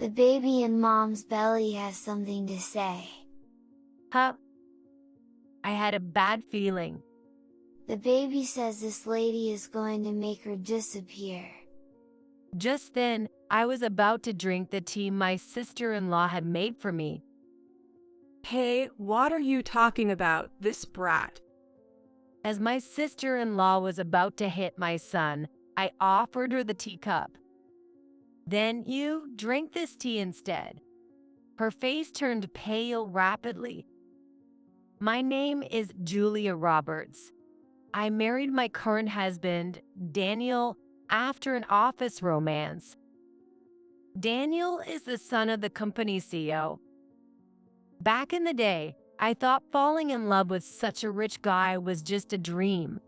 The baby in mom's belly has something to say. Huh? I had a bad feeling. The baby says this lady is going to make her disappear. Just then, I was about to drink the tea my sister-in-law had made for me. Hey, what are you talking about, this brat? As my sister-in-law was about to hit my son, I offered her the teacup. Then you drink this tea instead. Her face turned pale rapidly. My name is Julia Roberts. I married my current husband, Daniel, after an office romance. Daniel is the son of the company's CEO. Back in the day, I thought falling in love with such a rich guy was just a dream.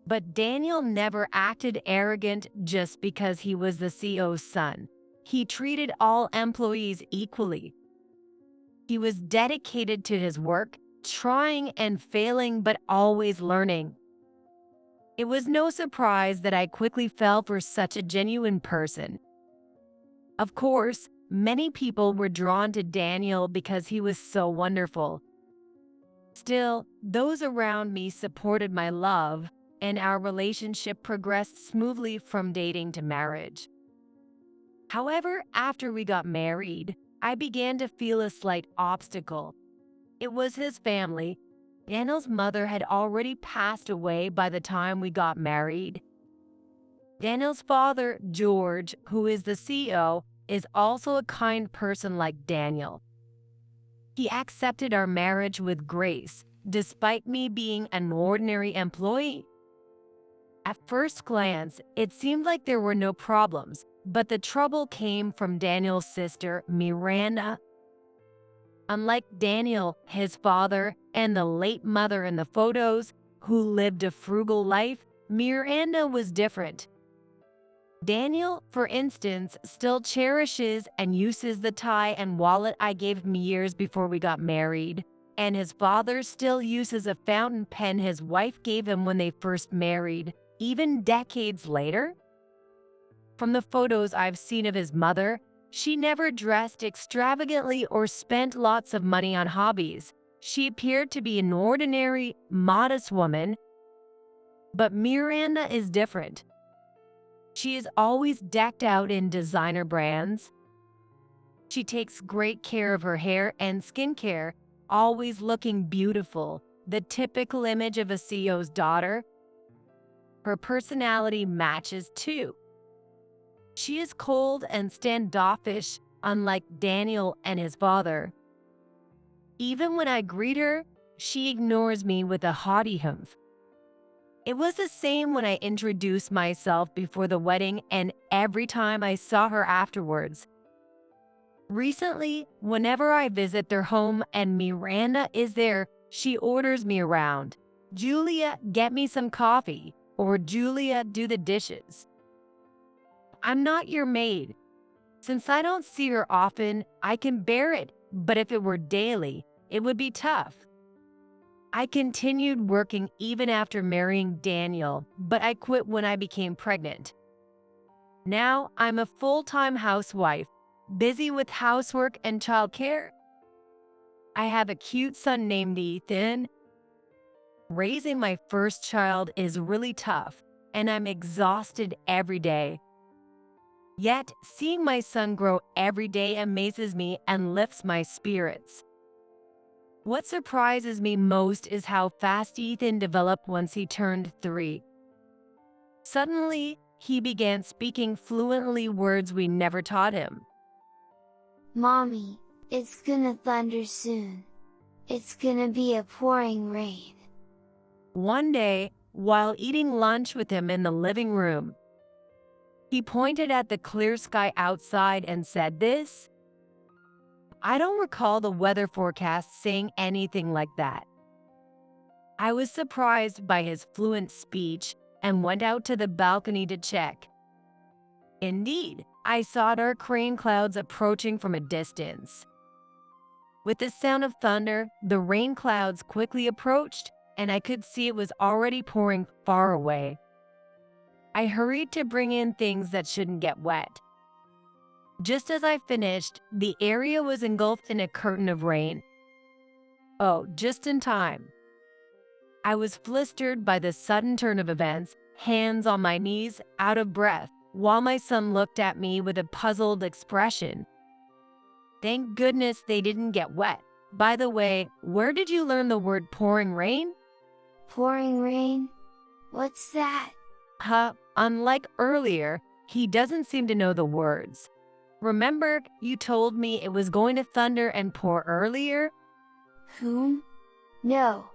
But Daniel never acted arrogant just because he was the CEO's son. He treated all employees equally. He was dedicated to his work, trying and failing but always learning. It was no surprise that I quickly fell for such a genuine person. Of course, many people were drawn to Daniel because he was so wonderful. Still, those around me supported my love, and our relationship progressed smoothly from dating to marriage. However, after we got married, I began to feel a slight obstacle. It was his family. Daniel's mother had already passed away by the time we got married. Daniel's father, George, who is the CEO, is also a kind person like Daniel. He accepted our marriage with grace, despite me being an ordinary employee. At first glance, it seemed like there were no problems, but the trouble came from Daniel's sister, Miranda. Unlike Daniel, his father, and the late mother in the photos, who lived a frugal life, Miranda was different. Daniel, for instance, still cherishes and uses the tie and wallet I gave him years before we got married, and his father still uses a fountain pen his wife gave him when they first married, even decades later. From the photos I've seen of his mother, she never dressed extravagantly or spent lots of money on hobbies. She appeared to be an ordinary, modest woman. But Miranda is different. She is always decked out in designer brands. She takes great care of her hair and skincare, always looking beautiful, the typical image of a CEO's daughter. Her personality matches too. She is cold and standoffish, unlike Daniel and his father. Even when I greet her, she ignores me with a haughty humph. It was the same when I introduced myself before the wedding and every time I saw her afterwards. Recently, whenever I visit their home and Miranda is there, she orders me around. "Julia, get me some coffee," or "Julia, do the dishes." I'm not your maid. Since I don't see her often, I can bear it, but if it were daily, it would be tough. I continued working even after marrying Daniel, but I quit when I became pregnant. Now I'm a full-time housewife, busy with housework and childcare. I have a cute son named Ethan. Raising my first child is really tough, and I'm exhausted every day. Yet, seeing my son grow every day amazes me and lifts my spirits. What surprises me most is how fast Ethan developed once he turned 3. Suddenly, he began speaking fluently words we never taught him. "Mommy, it's gonna thunder soon. It's gonna be a pouring rain." One day, while eating lunch with him in the living room, he pointed at the clear sky outside and said this. I don't recall the weather forecast saying anything like that. I was surprised by his fluent speech and went out to the balcony to check. Indeed, I saw dark rain clouds approaching from a distance. With the sound of thunder, the rain clouds quickly approached, and I could see it was already pouring far away. I hurried to bring in things that shouldn't get wet. Just as I finished, the area was engulfed in a curtain of rain. Oh, just in time. I was flustered by the sudden turn of events, hands on my knees, out of breath, while my son looked at me with a puzzled expression. Thank goodness they didn't get wet. By the way, where did you learn the word pouring rain? Pouring rain? What's that? Unlike earlier, he doesn't seem to know the words. Remember, you told me it was going to thunder and pour earlier? Whom? No,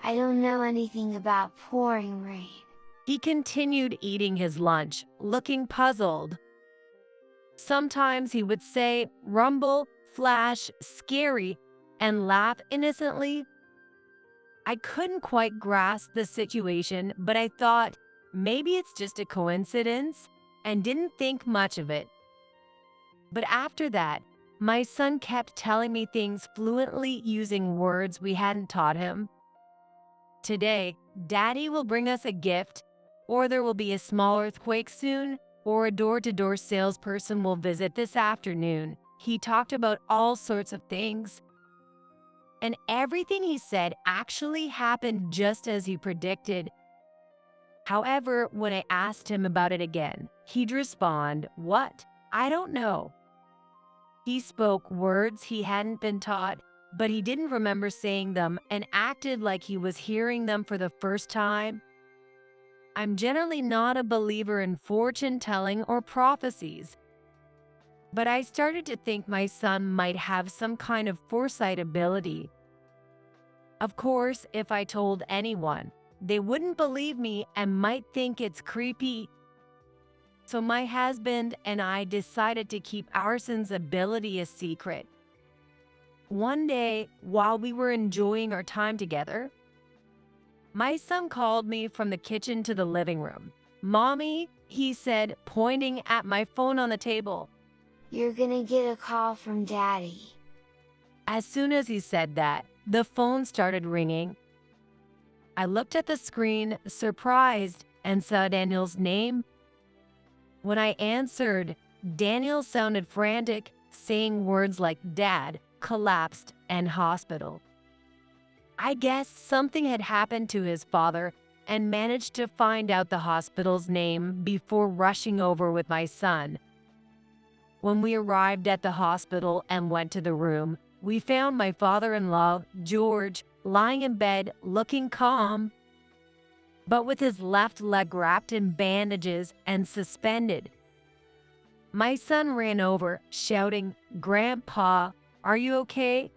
I don't know anything about pouring rain. He continued eating his lunch, looking puzzled. Sometimes he would say, rumble, flash, scary, and laugh innocently. I couldn't quite grasp the situation, but I thought, maybe it's just a coincidence, and didn't think much of it. But after that, my son kept telling me things fluently using words we hadn't taught him. Today, Daddy will bring us a gift, or there will be a small earthquake soon, or a door-to-door salesperson will visit this afternoon. He talked about all sorts of things. And everything he said actually happened just as he predicted. However, when I asked him about it again, he'd respond, "What? I don't know." He spoke words he hadn't been taught, but he didn't remember saying them and acted like he was hearing them for the first time. I'm generally not a believer in fortune-telling or prophecies, but I started to think my son might have some kind of foresight ability. Of course, if I told anyone, they wouldn't believe me and might think it's creepy. So my husband and I decided to keep our son's ability a secret. One day, while we were enjoying our time together, my son called me from the kitchen to the living room. "Mommy," he said, pointing at my phone on the table. "You're gonna get a call from Daddy." As soon as he said that, the phone started ringing. I looked at the screen, surprised, and saw Daniel's name. When I answered, Daniel sounded frantic, saying words like dad, collapsed, and hospital. I guessed something had happened to his father and managed to find out the hospital's name before rushing over with my son. When we arrived at the hospital and went to the room, we found my father-in-law, George, lying in bed looking calm, but with his left leg wrapped in bandages and suspended. My son ran over, shouting, "Grandpa, are you okay?"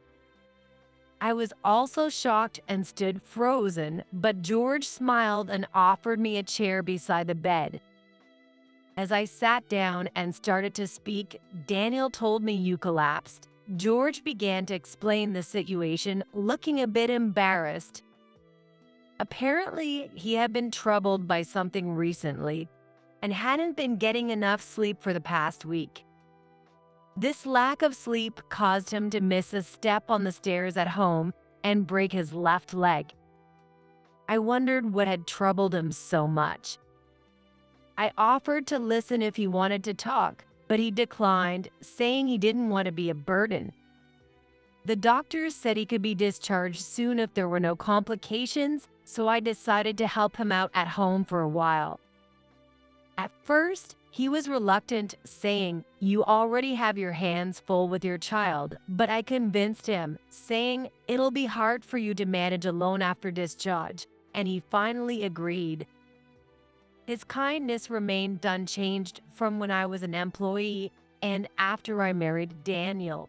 I was also shocked and stood frozen, but George smiled and offered me a chair beside the bed. As I sat down and started to speak, Daniel told me you collapsed. George began to explain the situation, looking a bit embarrassed. Apparently, he had been troubled by something recently and hadn't been getting enough sleep for the past week. This lack of sleep caused him to miss a step on the stairs at home and break his left leg. I wondered what had troubled him so much. I offered to listen if he wanted to talk, but he declined, saying he didn't want to be a burden. The doctors said he could be discharged soon if there were no complications, so I decided to help him out at home for a while. At first, he was reluctant, saying, "You already have your hands full with your child," but I convinced him, saying, "It'll be hard for you to manage alone after discharge," and he finally agreed. His kindness remained unchanged from when I was an employee and after I married Daniel.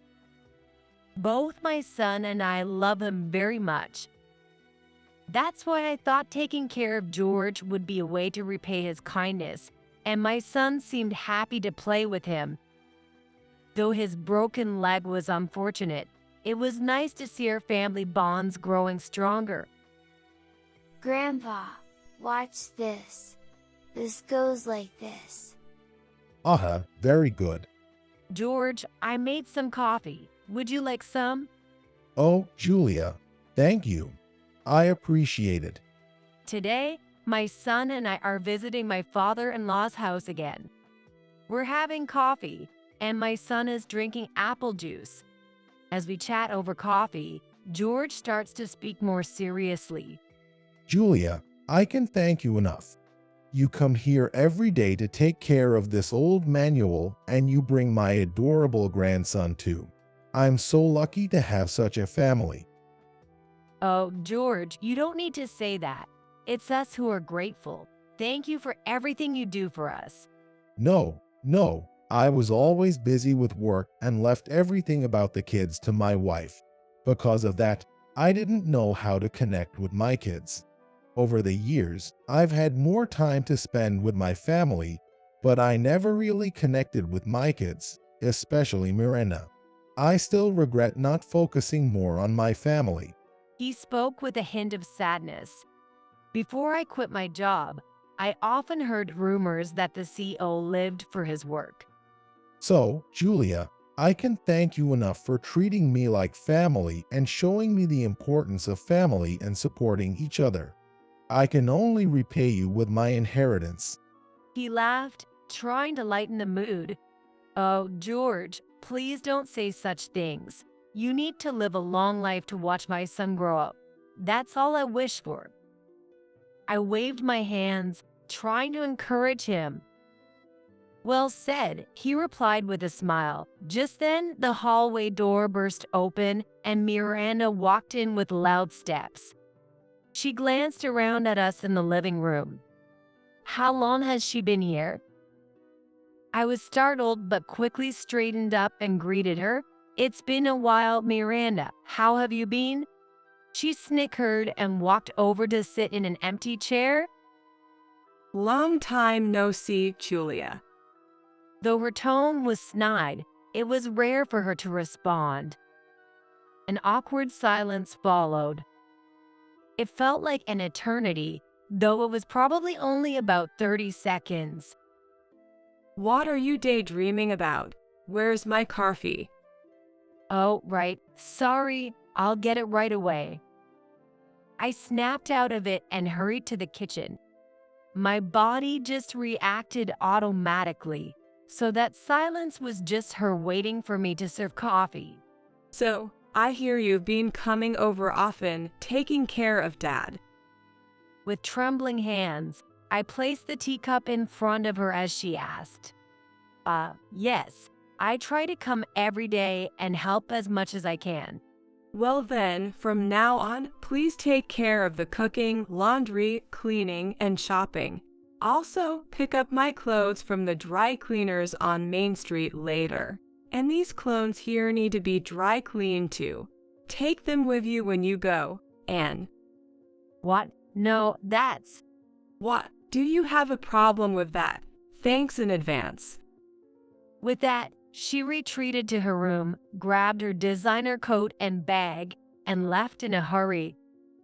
Both my son and I love him very much. That's why I thought taking care of George would be a way to repay his kindness, and my son seemed happy to play with him. Though his broken leg was unfortunate, it was nice to see our family bonds growing stronger. "Grandpa, watch this. This goes like this." Very good. "George, I made some coffee. Would you like some?" Oh, Julia, thank you. I appreciate it. Today, my son and I are visiting my father-in-law's house again. We're having coffee, and my son is drinking apple juice. As we chat over coffee, George starts to speak more seriously. Julia, I can thank you enough. You come here every day to take care of this old manual, and you bring my adorable grandson too. I'm so lucky to have such a family. Oh, George, you don't need to say that. It's us who are grateful. Thank you for everything you do for us. No, I was always busy with work and left everything about the kids to my wife. Because of that, I didn't know how to connect with my kids. Over the years, I've had more time to spend with my family, but I never really connected with my kids, especially Miranda. I still regret not focusing more on my family. He spoke with a hint of sadness. Before I quit my job, I often heard rumors that the CEO lived for his work. So, Julia, I can thank you enough for treating me like family and showing me the importance of family and supporting each other. I can only repay you with my inheritance. He laughed, trying to lighten the mood. Oh, George, please don't say such things. You need to live a long life to watch my son grow up. That's all I wish for. I waved my hands, trying to encourage him. Well said, he replied with a smile. Just then, the hallway door burst open and Miranda walked in with loud steps. She glanced around at us in the living room. How long has she been here? I was startled but quickly straightened up and greeted her. It's been a while, Miranda. How have you been? She snickered and walked over to sit in an empty chair. Long time no see, Julia. Though her tone was snide, it was rare for her to respond. An awkward silence followed. It felt like an eternity, though it was probably only about 30 seconds. What are you daydreaming about? Where's my coffee? Oh, right. Sorry, I'll get it right away. I snapped out of it and hurried to the kitchen. My body just reacted automatically, so that silence was just her waiting for me to serve coffee. So, I hear you've been coming over often, taking care of Dad. With trembling hands, I placed the teacup in front of her as she asked. Yes, I try to come every day and help as much as I can. Well then, from now on, please take care of the cooking, laundry, cleaning, and shopping. Also, pick up my clothes from the dry cleaners on Main Street later. And these clothes here need to be dry cleaned too. Take them with you when you go, Anne. What? No, that's... What? Do you have a problem with that? Thanks in advance. With that, she retreated to her room, grabbed her designer coat and bag, and left in a hurry.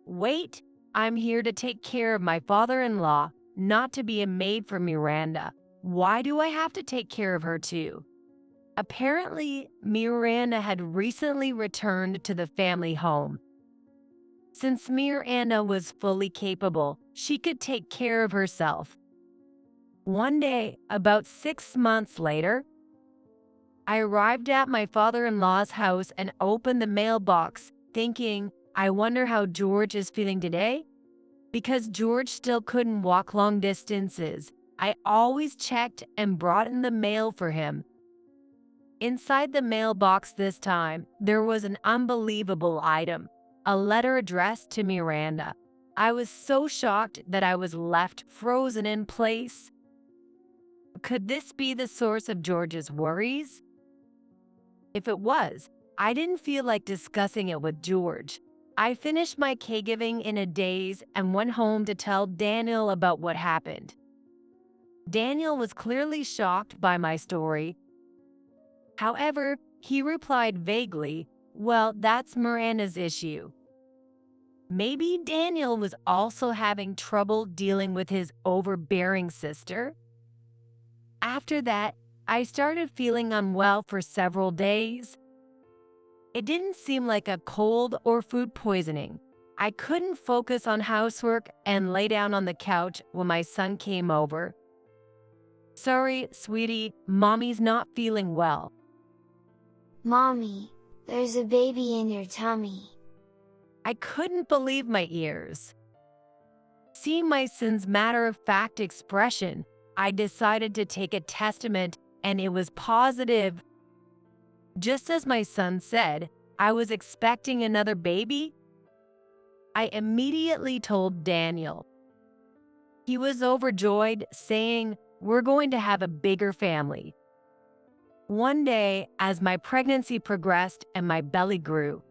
Wait, I'm here to take care of my father-in-law, not to be a maid for Miranda. Why do I have to take care of her too? Apparently, Miranda had recently returned to the family home. Since Miranda was fully capable, she could take care of herself. One day, about 6 months later, I arrived at my father-in-law's house and opened the mailbox, thinking, I wonder how George is feeling today? Because George still couldn't walk long distances, I always checked and brought in the mail for him. Inside the mailbox this time, there was an unbelievable item, a letter addressed to Miranda. I was so shocked that I was left frozen in place. Could this be the source of George's worries? If it was, I didn't feel like discussing it with George. I finished my caregiving in a daze and went home to tell Daniel about what happened. Daniel was clearly shocked by my story. However, he replied vaguely, well, that's Miranda's issue. Maybe Daniel was also having trouble dealing with his overbearing sister? After that, I started feeling unwell for several days. It didn't seem like a cold or food poisoning. I couldn't focus on housework and lay down on the couch when my son came over. Sorry, sweetie, mommy's not feeling well. Mommy, there's a baby in your tummy. I couldn't believe my ears. Seeing my son's matter-of-fact expression, I decided to take a testament, and it was positive. Just as my son said, I was expecting another baby. I immediately told Daniel. He was overjoyed, saying, "We're going to have a bigger family." One day, as my pregnancy progressed and my belly grew,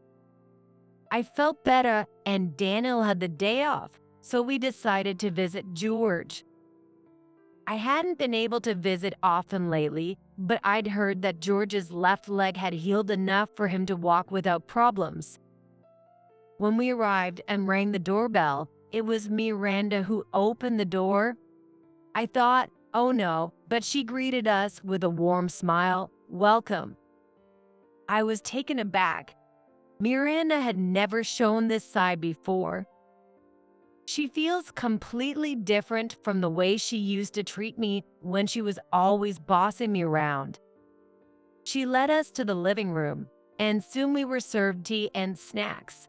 I felt better and Daniel had the day off, so we decided to visit George. I hadn't been able to visit often lately, but I'd heard that George's left leg had healed enough for him to walk without problems. When we arrived and rang the doorbell, it was Miranda who opened the door. I thought, oh no, but she greeted us with a warm smile. Welcome. I was taken aback. Miranda had never shown this side before. She feels completely different from the way she used to treat me when she was always bossing me around. She led us to the living room, and soon we were served tea and snacks.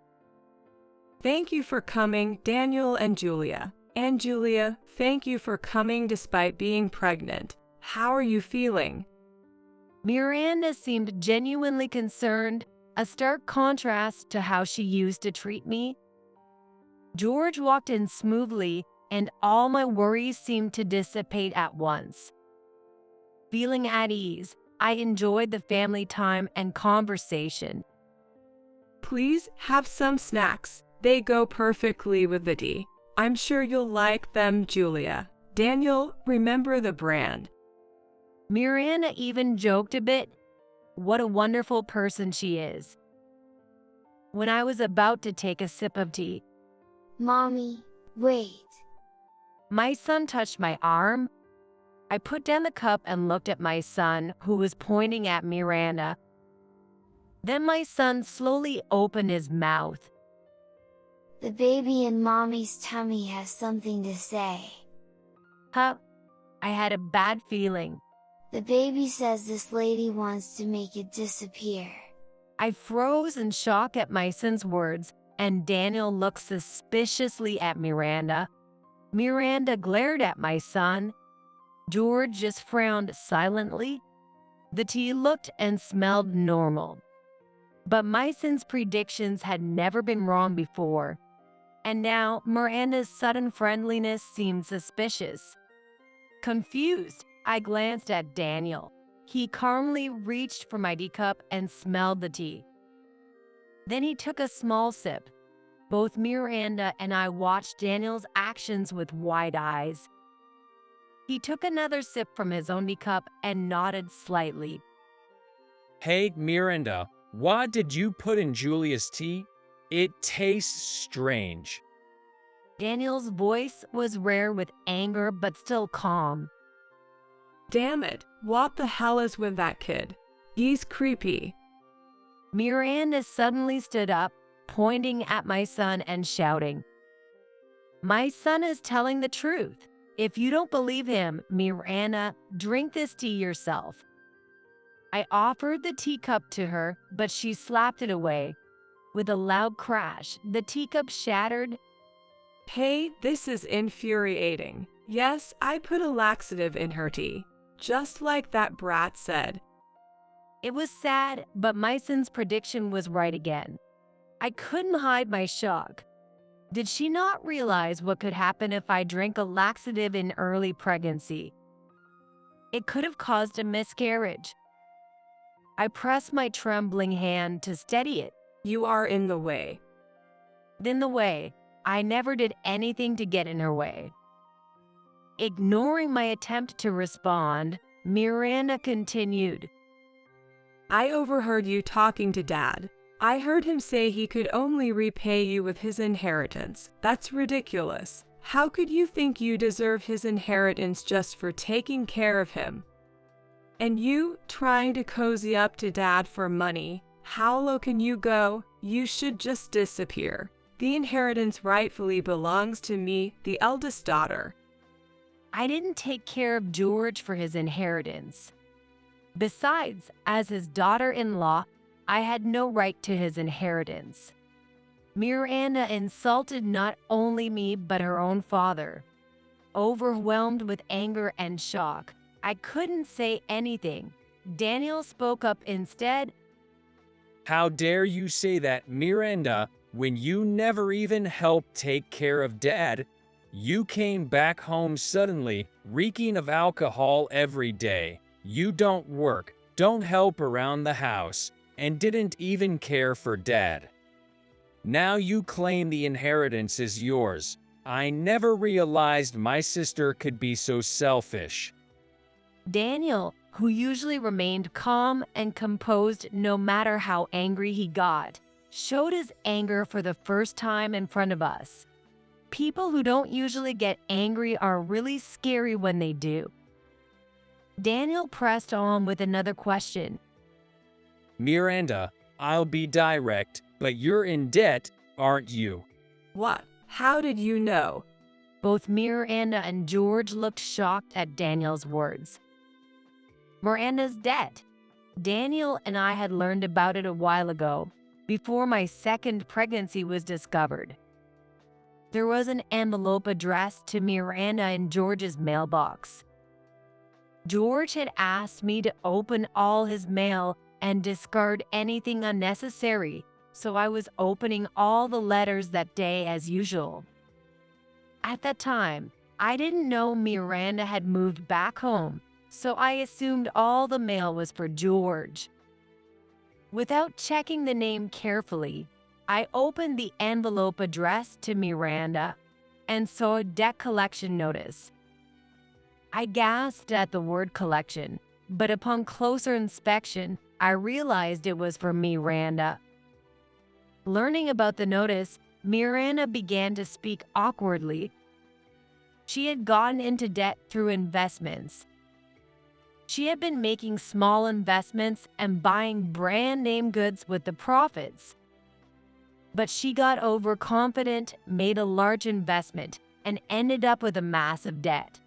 Thank you for coming, Daniel and Julia. And Julia, thank you for coming despite being pregnant. How are you feeling? Miranda seemed genuinely concerned, a stark contrast to how she used to treat me. George walked in smoothly, and all my worries seemed to dissipate at once. Feeling at ease, I enjoyed the family time and conversation. Please have some snacks. They go perfectly with the tea. I'm sure you'll like them, Julia. Daniel, remember the brand. Miranda even joked a bit. What a wonderful person she is. When I was about to take a sip of tea, Mommy, wait. my son touched my arm. I put down the cup and looked at my son, who was pointing at Miranda. Then my son slowly opened his mouth. The baby in Mommy's tummy has something to say. Huh? I had a bad feeling. The baby says this lady wants to make it disappear. I froze in shock at my son's words, and Daniel looked suspiciously at Miranda. Miranda glared at my son. George just frowned silently. The tea looked and smelled normal. But my son's predictions had never been wrong before. And now Miranda's sudden friendliness seemed suspicious. Confused, I glanced at Daniel. He calmly reached for my teacup and smelled the tea. Then he took a small sip. Both Miranda and I watched Daniel's actions with wide eyes. He took another sip from his own teacup and nodded slightly. Hey, Miranda, what did you put in Julia's tea? It tastes strange. Daniel's voice was rare with anger but still calm. Damn it, what the hell is with that kid? He's creepy. Miranda suddenly stood up, pointing at my son and shouting, "My son is telling the truth. If you don't believe him, Miranda, drink this tea yourself." I offered the teacup to her, but she slapped it away. With a loud crash, the teacup shattered. Hey, this is infuriating. Yes, I put a laxative in her tea, just like that brat said. It was sad, but my son's prediction was right again. I couldn't hide my shock. Did she not realize what could happen if I drank a laxative in early pregnancy? It could have caused a miscarriage. I pressed my trembling hand to steady it. You are in the way. In the way, I never did anything to get in her way. Ignoring my attempt to respond, Miranda continued. I overheard you talking to Dad. I heard him say he could only repay you with his inheritance. That's ridiculous. How could you think you deserve his inheritance just for taking care of him? And you, trying to cozy up to Dad for money, how low can you go? You should just disappear. The inheritance rightfully belongs to me, the eldest daughter. I didn't take care of George for his inheritance. Besides, as his daughter-in-law, I had no right to his inheritance. Miranda insulted not only me but her own father. Overwhelmed with anger and shock, I couldn't say anything. Daniel spoke up instead. How dare you say that, Miranda, when you never even helped take care of Dad? You came back home suddenly, reeking of alcohol every day. You don't work, don't help around the house, and didn't even care for Dad. Now you claim the inheritance is yours. I never realized my sister could be so selfish. Daniel, who usually remained calm and composed no matter how angry he got, showed his anger for the first time in front of us. People who don't usually get angry are really scary when they do. Daniel pressed on with another question. Miranda, I'll be direct, but you're in debt, aren't you? What? How did you know? Both Miranda and George looked shocked at Daniel's words. Miranda's debt. Daniel and I had learned about it a while ago, before my second pregnancy was discovered. There was an envelope addressed to Miranda in George's mailbox. George had asked me to open all his mail and discard anything unnecessary, so I was opening all the letters that day as usual. At that time, I didn't know Miranda had moved back home, so I assumed all the mail was for George. Without checking the name carefully, I opened the envelope addressed to Miranda and saw a debt collection notice. I gasped at the word collection, but upon closer inspection, I realized it was for Miranda. Learning about the notice, Miranda began to speak awkwardly. She had gotten into debt through investments. She had been making small investments and buying brand name goods with the profits. But she got overconfident, made a large investment, and ended up with a massive debt.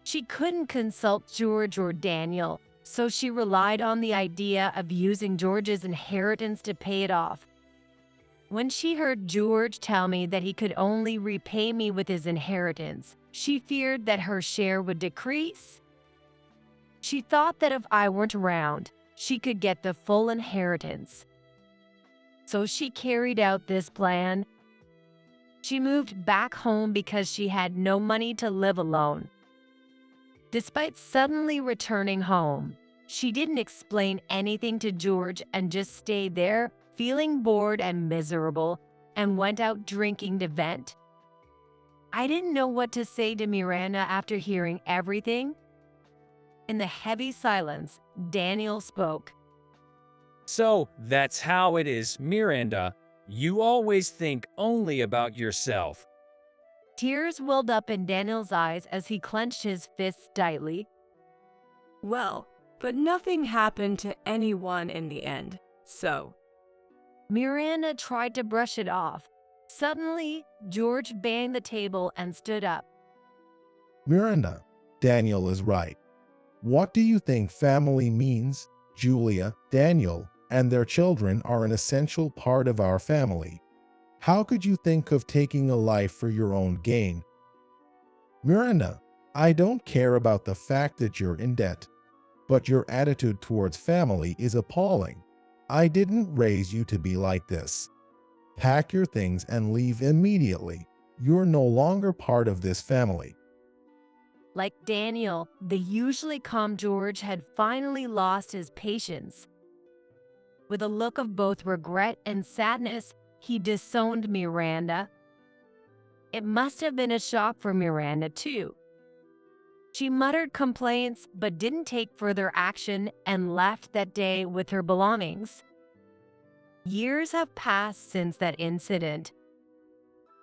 She couldn't consult George or Daniel, so she relied on the idea of using George's inheritance to pay it off. When she heard George tell me that he could only repay me with his inheritance, she feared that her share would decrease. She thought that if I weren't around, she could get the full inheritance. So she carried out this plan. She moved back home because she had no money to live alone. Despite suddenly returning home, she didn't explain anything to George and just stayed there, feeling bored and miserable, and went out drinking to vent. I didn't know what to say to Miranda after hearing everything. In the heavy silence, Daniel spoke. So, that's how it is, Miranda. You always think only about yourself. Tears welled up in Daniel's eyes as he clenched his fists tightly. Well, but nothing happened to anyone in the end, so. Miranda tried to brush it off. Suddenly, George banged the table and stood up. Miranda, Daniel is right. What do you think family means? Julia, Daniel, and their children are an essential part of our family. How could you think of taking a life for your own gain? Miranda, I don't care about the fact that you're in debt, but your attitude towards family is appalling. I didn't raise you to be like this. Pack your things and leave immediately. You're no longer part of this family. Like Daniel, the usually calm George had finally lost his patience. With a look of both regret and sadness, he disowned Miranda. It must have been a shock for Miranda, too. She muttered complaints but didn't take further action and left that day with her belongings. Years have passed since that incident.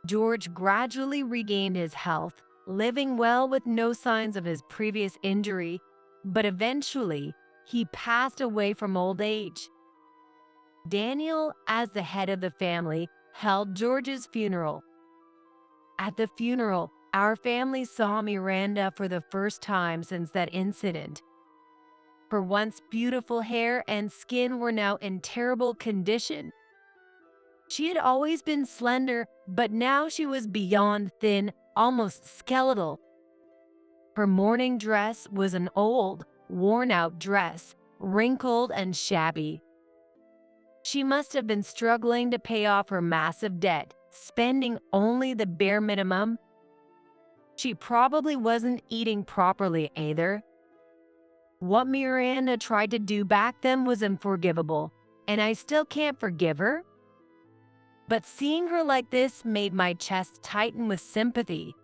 George gradually regained his health, living well with no signs of his previous injury, but eventually, he passed away from old age. Daniel, as the head of the family, held George's funeral. At the funeral, Our family saw Miranda for the first time since that incident. Her once beautiful hair and skin were now in terrible condition. She had always been slender, but now she was beyond thin, almost skeletal. Her morning dress was an old, worn-out dress, wrinkled and shabby. She must have been struggling to pay off her massive debt, spending only the bare minimum. She probably wasn't eating properly either. What Miranda tried to do back then was unforgivable, and I still can't forgive her. But seeing her like this made my chest tighten with sympathy.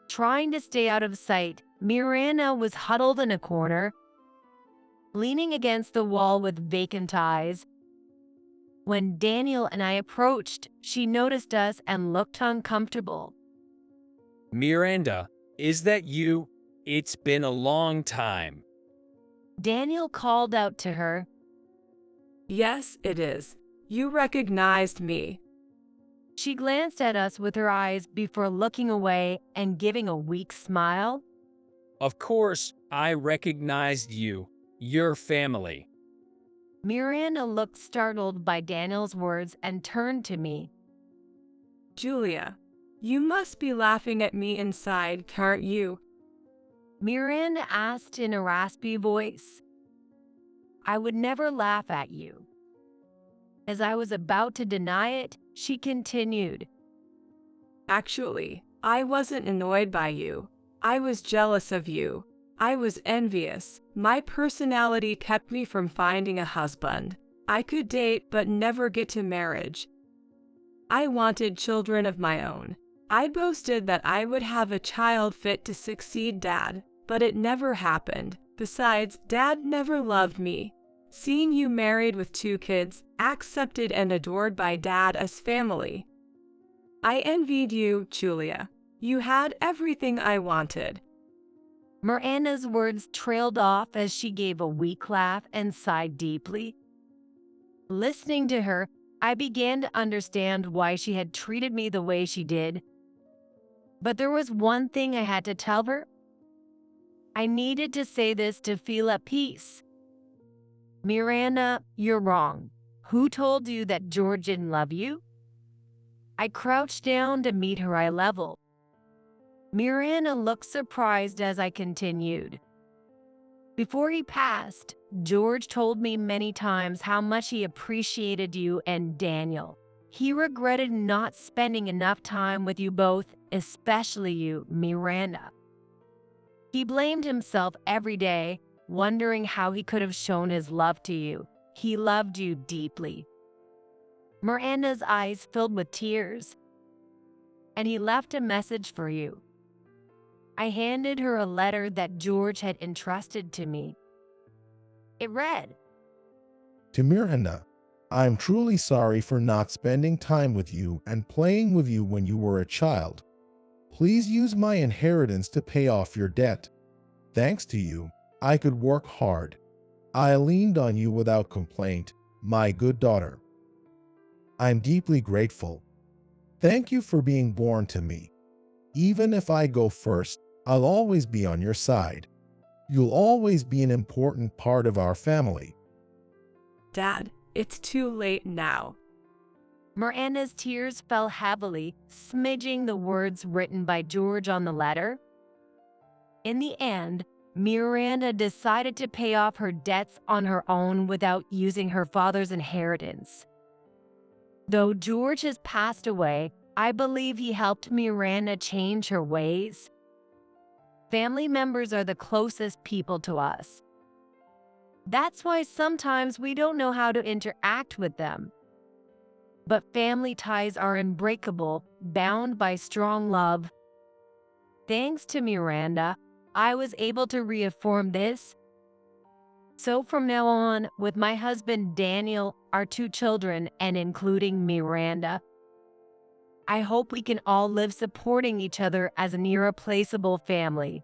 Trying to stay out of sight, Miranda was huddled in a corner, leaning against the wall with vacant eyes. When Daniel and I approached, she noticed us and looked uncomfortable. Miranda, is that you? It's been a long time. Daniel called out to her. Yes, it is. You recognized me. She glanced at us with her eyes before looking away and giving a weak smile. Of course, I recognized you. Your family. Miranda looked startled by Daniel's words and turned to me. Julia, you must be laughing at me inside, aren't you? Miranda asked in a raspy voice. I would never laugh at you. As I was about to deny it, she continued. Actually, I wasn't annoyed by you. I was jealous of you. I was envious. My personality kept me from finding a husband. I could date but never get to marriage. I wanted children of my own. I boasted that I would have a child fit to succeed Dad, but it never happened. Besides, Dad never loved me. Seeing you married with 2 kids, accepted and adored by Dad as family. I envied you, Julia. You had everything I wanted. Miranda's words trailed off as she gave a weak laugh and sighed deeply. Listening to her, I began to understand why she had treated me the way she did. But there was one thing I had to tell her. I needed to say this to feel at peace. Miranda, you're wrong. Who told you that George didn't love you? I crouched down to meet her eye level. Miranda looked surprised as I continued. Before he passed, George told me many times how much he appreciated you and Daniel. He regretted not spending enough time with you both, especially you, Miranda. He blamed himself every day, wondering how he could have shown his love to you. He loved you deeply. Miranda's eyes filled with tears, and he left a message for you. I handed her a letter that George had entrusted to me. It read, To Miranda, I'm truly sorry for not spending time with you and playing with you when you were a child. Please use my inheritance to pay off your debt. Thanks to you, I could work hard. I leaned on you without complaint, my good daughter. I'm deeply grateful. Thank you for being born to me. Even if I go first, I'll always be on your side. You'll always be an important part of our family. Dad, it's too late now. Miranda's tears fell heavily, smudging the words written by George on the letter. In the end, Miranda decided to pay off her debts on her own without using her father's inheritance. Though George has passed away, I believe he helped Miranda change her ways. Family members are the closest people to us. That's why sometimes we don't know how to interact with them. But family ties are unbreakable, bound by strong love. Thanks to Miranda, I was able to reaffirm this. So from now on, with my husband Daniel, our 2 children, and including Miranda, I hope we can all live supporting each other as an irreplaceable family.